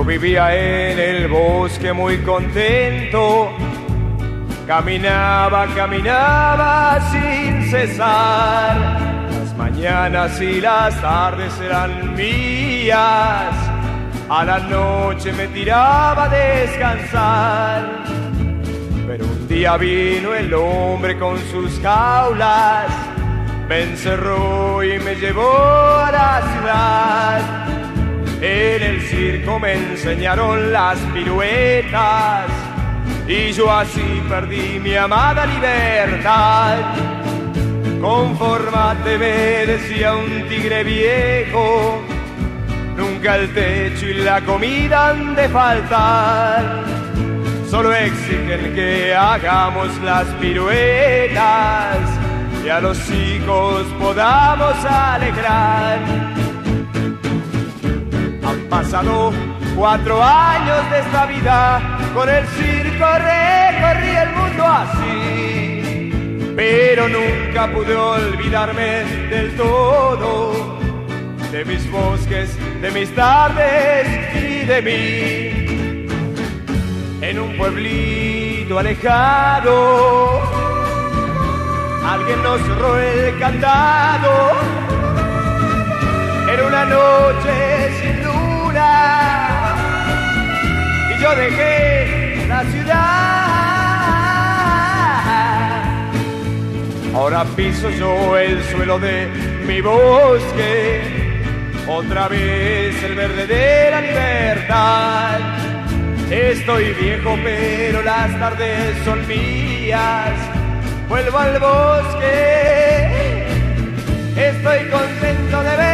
Yo vivía en el bosque muy contento, caminaba sin cesar. Las mañanas y las tardes eran mías, a la noche me tiraba a descansar. Pero un día vino el hombre con sus jaulas, me encerró y me llevó a la ciudad. En el circo me enseñaron las piruetas y yo así perdí mi amada libertad. Confórmate, me decía un tigre viejo, nunca el techo y la comida han de faltar. Solo exigen que hagamos las piruetas y a los hijos podamos alegrar. Han pasado 4 años de esta vida, con el circo recorrí el mundo así, pero nunca pude olvidarme del todo, de mis bosques, de mis tardes y de mí. En un pueblito alejado, alguien nos cerró el candado. Era una noche sin luna y yo dejé la ciudad. Ahora piso yo el suelo de mi bosque, otra vez el verde de la libertad. Estoy viejo pero las tardes son mías, vuelvo al bosque, estoy contento de ver